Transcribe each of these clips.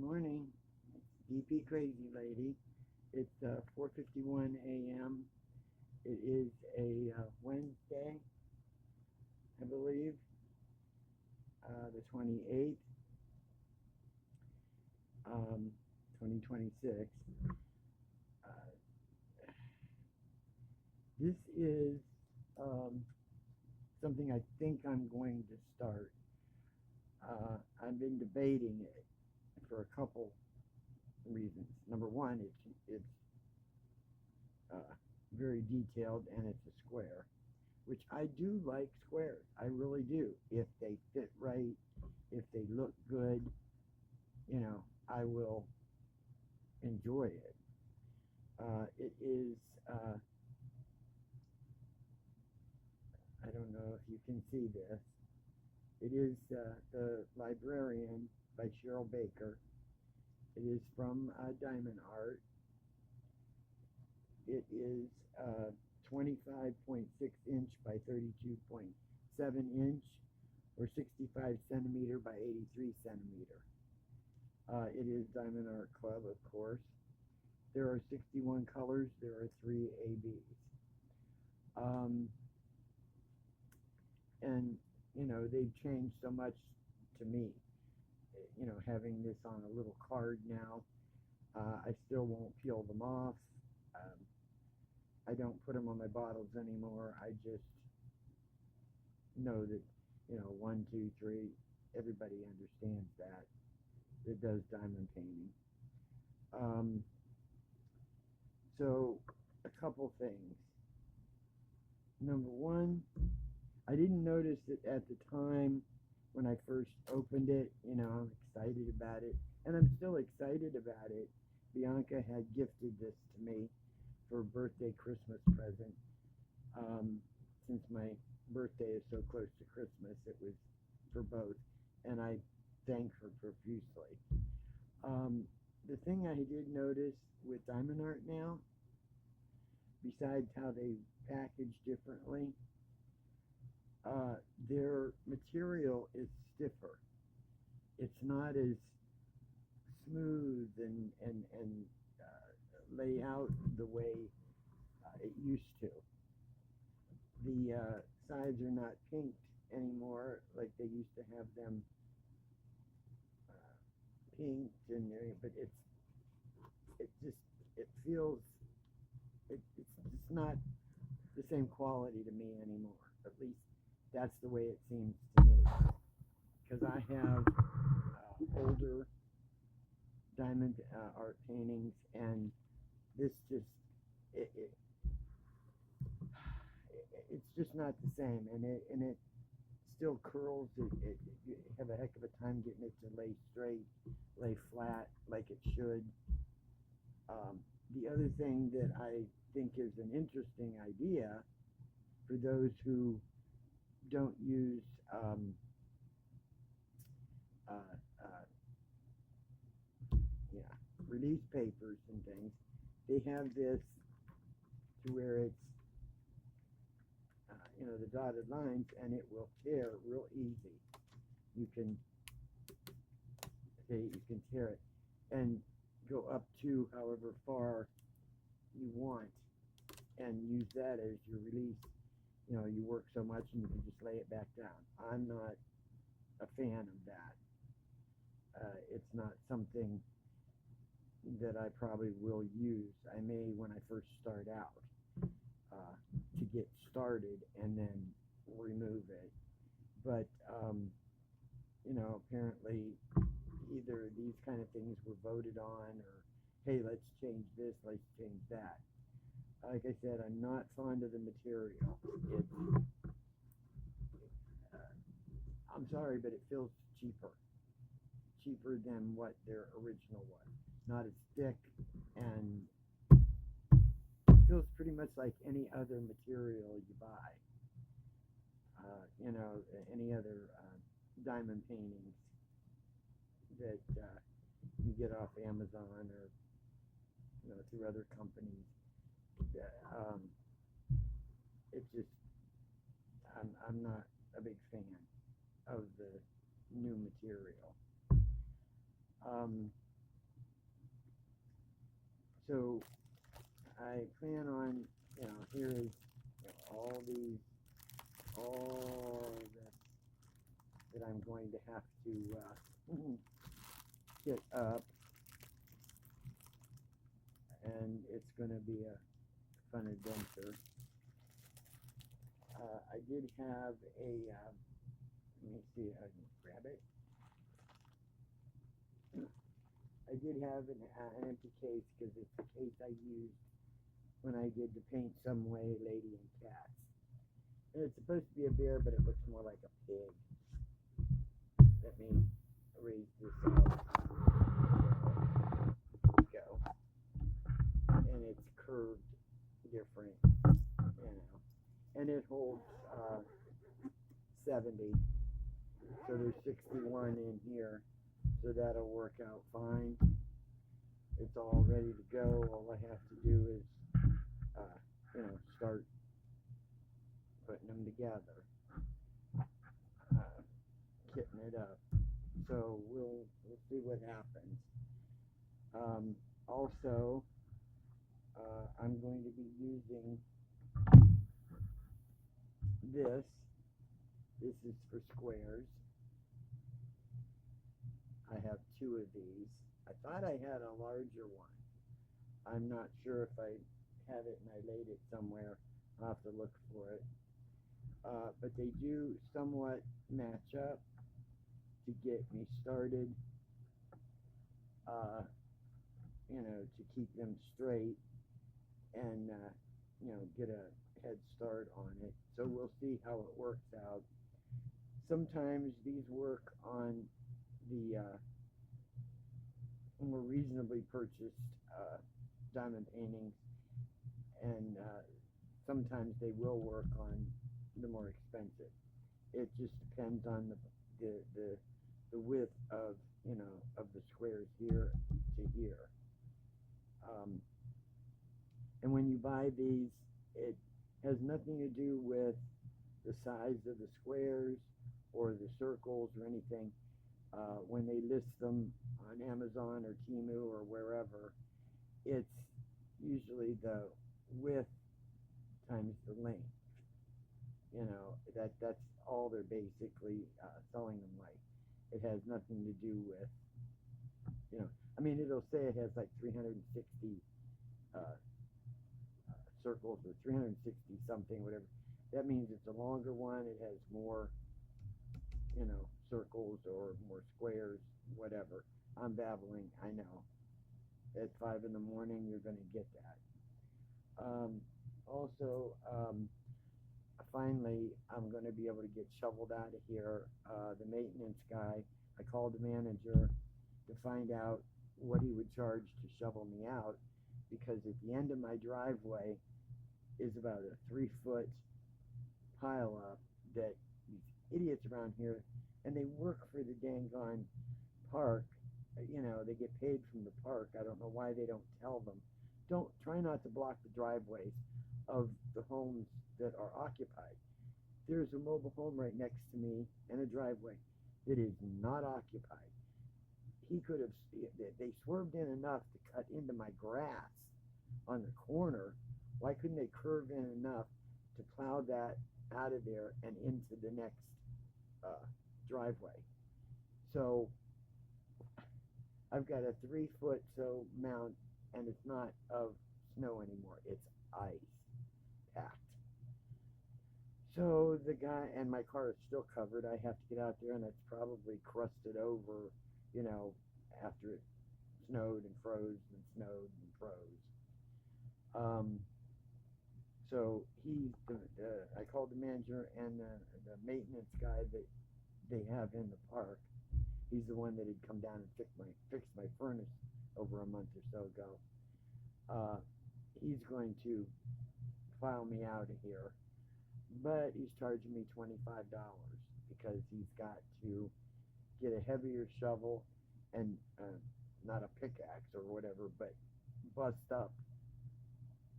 Morning. It's DP Crazy Lady. It's 4:51 a.m. It is a Wednesday, I believe, the 28th, 2026. Uh, this is um, something I think I'm going to start. I've been debating it for a couple reasons. Number one, it's very detailed and it's a square, which I do like squares. I really do. If they fit right, if they look good, I will enjoy it. It is, I don't know if you can see this. It is the Librarian by Cheryl Baker. It is from Diamond Art. It is 25.6 inch by 32.7 inch, or 65 centimeter by 83 centimeter. It is Diamond Art Club, of course. There are 61 colors. There are 3 ABs. And, they've changed so much to me. Having this on a little card now, I still won't peel them off. I don't put them on my bottles anymore. I just know that, 1, 2, 3, everybody understands that does diamond painting. So a couple things. Number one, I didn't notice it at the time when I first opened it. I'm excited about it, and I'm still excited about it. Bianca had gifted this to me for a birthday Christmas present. Since my birthday is so close to Christmas, it was for both, and I thank her profusely. The thing I did notice with Diamond Art now, besides how they package differently, their material is stiffer. It's not as smooth and lay out the way it used to. The sides are not pinked anymore like they used to have them pinked, but it feels it's just not the same quality to me anymore. At least that's the way it seems to me, because I have older diamond art paintings, and this just it's just not the same, and it still curls. You have a heck of a time getting it to lay straight, lay flat like it should. The other thing that I think is an interesting idea for those who don't use release papers and things, they have this to where it's the dotted lines, and it will tear real easy. You can tear it and go up to however far you want and use that as your release. You work so much and you can just lay it back down. I'm not a fan of that. It's not something that I probably will use. I may when I first start out to get started and then remove it. But apparently either these kind of things were voted on, or hey, let's change this, let's change that. Like I said, I'm not fond of the material. I'm sorry, but it feels cheaper than what their original was. Not as thick, and feels pretty much like any other material you buy. Any other diamond paintings that you get off Amazon or through other companies. It just I'm not a big fan of the new material. So I plan on, here is all this that I'm going to have to get up, and it's going to be a fun adventure. I did have a, let me see if I can grab it. I did have an empty case because it's the case I used when I did the Paint Some Way Lady and Cats. And it's supposed to be a bear, but it looks more like a pig. Let me raise this up. There we go. And it's curved different, and it holds 70. So there's 61 in here, so that'll work out fine. It's all ready to go. All I have to do is, start putting them together, kitting it up. So we'll see what happens. Also, I'm going to be using this. This is for squares. I have 2 of these. I thought I had a larger one. I'm not sure if I had it and I laid it somewhere. I'll have to look for it. But they do somewhat match up to get me started, to keep them straight and, get a head start on it. So we'll see how it works out. Sometimes these work on the more reasonably purchased diamond paintings, and sometimes they will work on the more expensive. It just depends on the width of of the squares here to here. And when you buy these, it has nothing to do with the size of the squares or the circles or anything. When they list them on Amazon or Temu or wherever, it's usually the width times the length. That's all they're basically selling them like. It has nothing to do with, it'll say it has like 360 circles or 360 something, whatever. That means it's a longer one. It has more, circles or more squares, whatever. I'm babbling, I know. At 5 in the morning, you're going to get that. Also, finally, I'm going to be able to get shoveled out of here. The maintenance guy, I called the manager to find out what he would charge to shovel me out, because at the end of my driveway is about a 3-foot pile up that these idiots around here, and they work for the dang gone park. They get paid from the park. I don't know why they don't tell them. Try not to block the driveways of the homes that are occupied. There's a mobile home right next to me and a driveway that is not occupied. They swerved in enough to cut into my grass on the corner. Why couldn't they curve in enough to plow that out of there and into the next driveway? So I've got a 3-foot mount, and it's not of snow anymore. It's ice packed. So the guy, and my car is still covered. I have to get out there, and it's probably crusted over, after it snowed and froze and snowed and froze. So I called the manager and the maintenance guy that they have in the park. He's the one that had come down and fixed my furnace over a month or so ago. He's going to file me out of here, but he's charging me $25 because he's got to get a heavier shovel and not a pickaxe or whatever, but bust up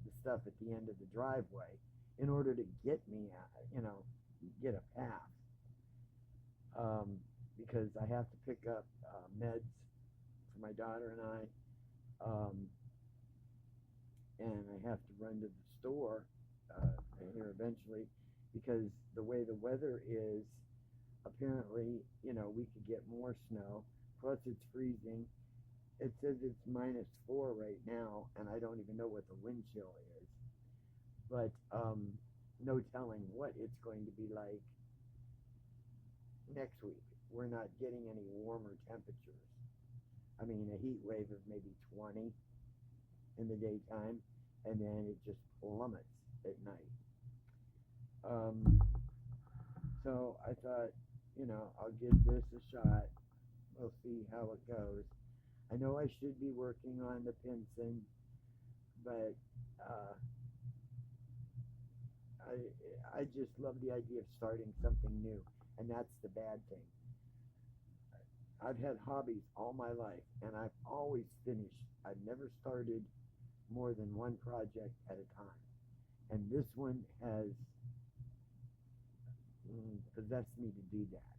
the stuff at the end of the driveway in order to get me out, get a path. Because I have to pick up meds for my daughter and I, and I have to run to the store here eventually because the way the weather is, apparently, we could get more snow. Plus, it's freezing. It says it's -4 right now, and I don't even know what the wind chill is. But no telling what it's going to be like next week. We're not getting any warmer temperatures. I mean, a heat wave of maybe 20 in the daytime, and then it just plummets at night. So I thought, I'll give this a shot. We'll see how it goes. I know I should be working on the Pinson, but I just love the idea of starting something new, and that's the bad thing. I've had hobbies all my life, and I've always finished. I've never started more than one project at a time, and this one has possessed me to do that.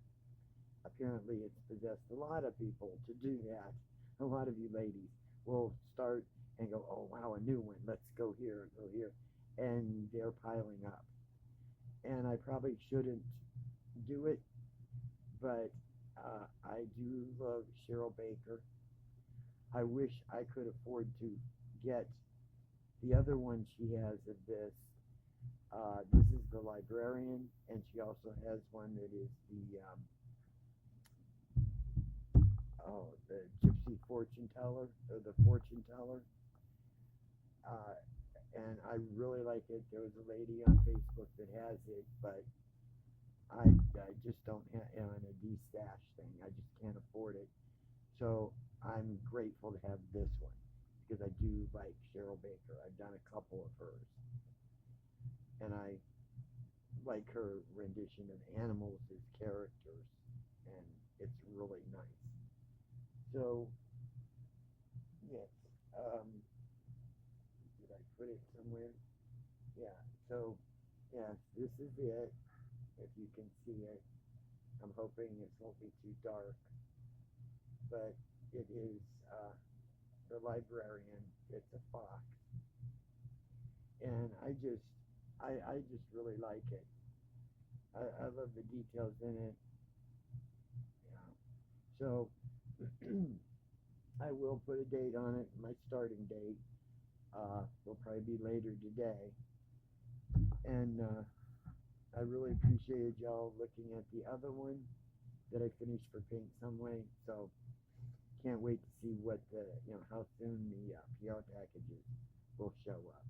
Apparently, it's possessed a lot of people to do that. A lot of you ladies will start and go, oh, wow, a new one. Let's go here, go here. And they're piling up. And I probably shouldn't do it, but I do love Cheryl Baker. I wish I could afford to get the other one she has of this. This is the Librarian, and she also has one that is the Gypsy Fortune Teller, or the Fortune Teller. And I really like it. There was a lady on Facebook that has it, but I just don't have in a D-stash thing. I just can't afford it. So I'm grateful to have this one because I do like Cheryl Baker. I've done a couple of hers, and I like her rendition of animals as characters, and it's really nice. So yes, did I put it somewhere? Yeah. So yes, this is it. If you can see it, I'm hoping it won't be too dark, but it is the Librarian. It's a fox, and I just really like it. I love the details in it. Yeah. So I will put a date on it. My starting date will probably be later today, and I really appreciated y'all looking at the other one that I finished for Paint Some Way. So can't wait to see what how soon the PR packages will show up.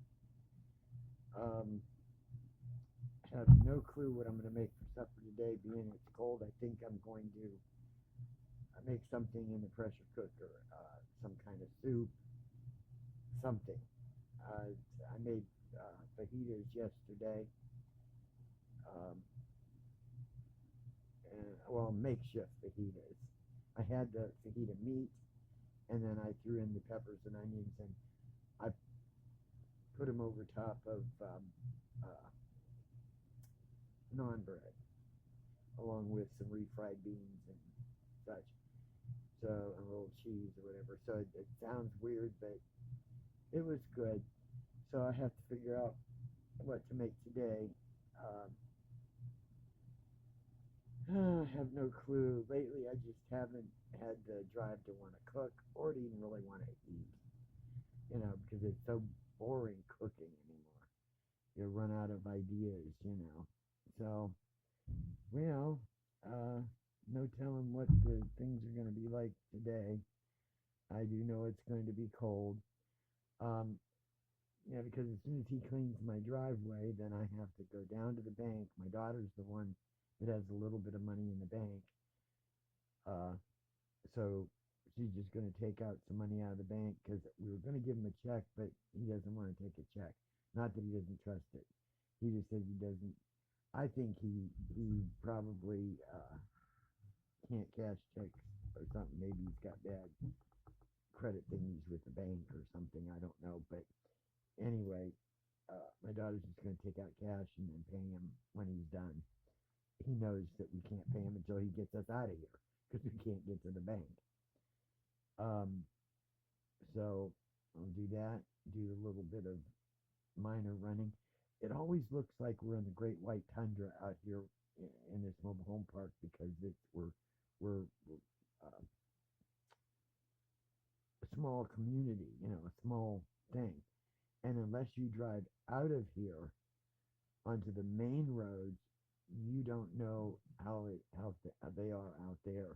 Have no clue what I'm going to make for supper today, being it's cold. I think I'm going to make something in the pressure cooker, some kind of soup, something. I made fajitas yesterday, makeshift fajitas. I had the fajita meat, and then I threw in the peppers and onions, and I put them over top of naan bread, along with some refried beans and such. So, a little cheese or whatever. So it sounds weird, but it was good. So I have to figure out what to make today. I have no clue. Lately, I just haven't had the drive to want to cook or to even really want to eat, because it's so boring cooking anymore. You run out of ideas, So, no telling what the things are going to be like today. I do know it's going to be cold. Because as soon as he cleans my driveway, then I have to go down to the bank. My daughter's the one that has a little bit of money in the bank. So she's just going to take out some money out of the bank because we were going to give him a check, but he doesn't want to take a check. Not that he doesn't trust it. He just says he doesn't. I think he probably can't cash checks or something. Maybe he's got bad credit thingies with the bank or something. I don't know. But anyway, my daughter's just going to take out cash and then pay him when he's done. He knows that we can't pay him until he gets us out of here because we can't get to the bank. So I'll do that, do a little bit of minor running. It always looks like we're in the Great White Tundra out here in this mobile home park because we're a small community, a small thing. And unless you drive out of here onto the main roads, you don't know how they are out there.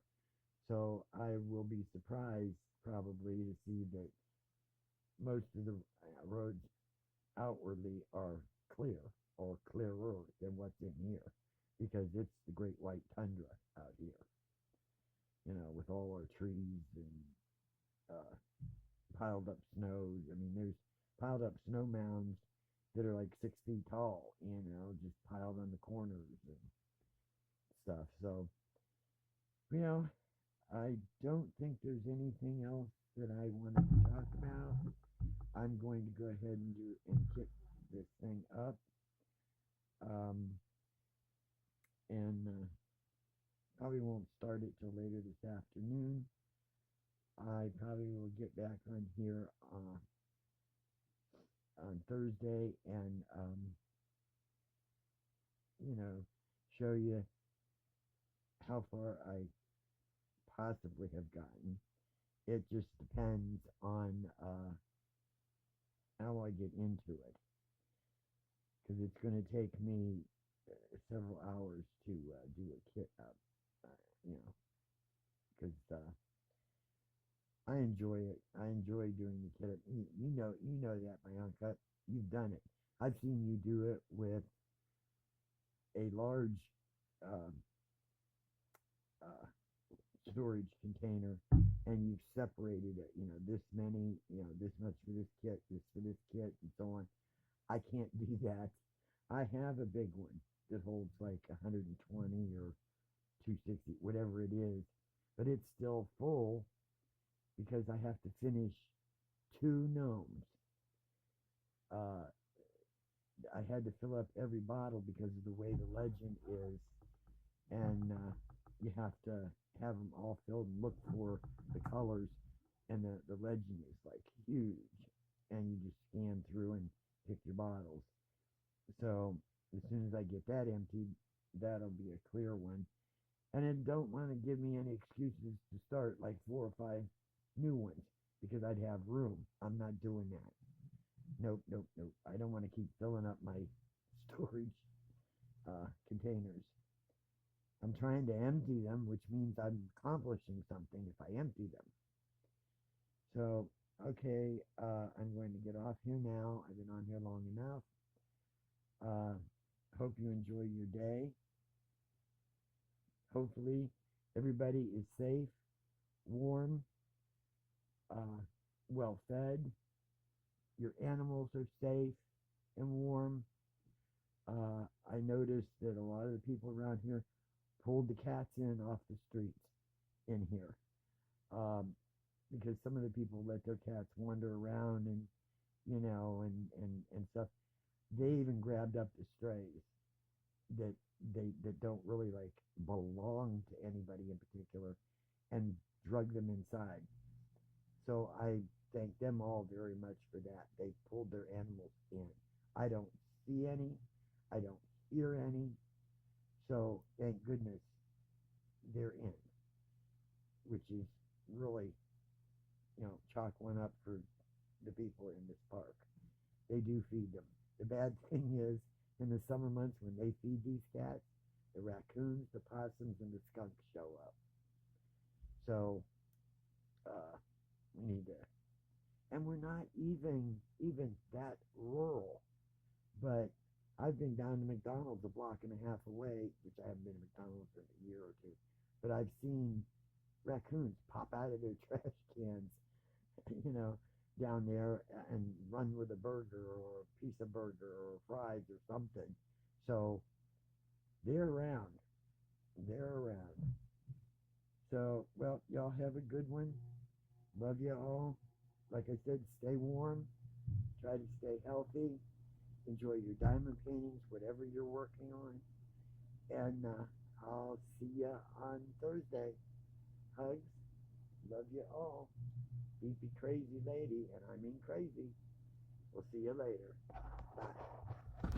So I will be surprised probably to see that most of the roads outwardly are clear or clearer than what's in here because it's the Great White Tundra out here, with all our trees and uh, piled up snows. I mean, there's piled up snow mounds that are like 6 feet tall, just piled on the corners and stuff. So, you know, I don't think there's anything else that I wanted to talk about. I'm going to go ahead and kick this thing up. Um, and probably won't start it till later this afternoon. I probably will get back on here on Thursday and show you how far I possibly have gotten. It just depends on how I get into it, because it's going to take me several hours to do a kit up, because I enjoy it. I enjoy doing the kit up. You know that, my uncle. You've done it. I've seen you do it with a large uh, uh, storage container, and you've separated it. This many. This much for this kit, this for this kit, and so on. I can't do that. I have a big one that holds like 120 or 260, whatever it is, but it's still full because I have to finish 2 gnomes. I had to fill up every bottle because of the way the legend is, and you have to have them all filled and look for the colors, and the legend is like huge, and you just scan through and pick your bottles. So as soon as I get that emptied, that'll be a clear one. And then don't want to give me any excuses to start like 4 or 5 new ones because I'd have room. I'm not doing that. Nope. I don't want to keep filling up my storage containers. I'm trying to empty them, which means I'm accomplishing something if I empty them. So, okay, I'm going to get off here now. I've been on here long enough. Hope you enjoy your day. Hopefully, everybody is safe, warm, well fed. Your animals are safe and warm. I noticed that a lot of the people around here pulled the cats in off the streets in here, because some of the people let their cats wander around and stuff. They even grabbed up the strays that don't really like belong to anybody in particular and drug them inside. So I thank them all very much for that. They pulled their animals in. I don't see any. I don't hear any. So thank goodness they're in, which is really, chalk one up for the people in this park. They do feed them. The bad thing is, in the summer months when they feed these cats, the raccoons, the possums, and the skunks show up. So we need to, and we're not even that rural. But I've been down to McDonald's a block and a half away, which I haven't been to McDonald's in a year or two. But I've seen raccoons pop out of their trash cans, down there and run with a burger or a piece of burger or fries or something. So they're around. They're around. So, well, y'all have a good one. Love you all. Like I said, stay warm. Try to stay healthy. Enjoy your diamond paintings, whatever you're working on. And I'll see you on Thursday. Hugs. Love you all. beepy crazy lady, and I mean crazy. We'll see you later. Bye.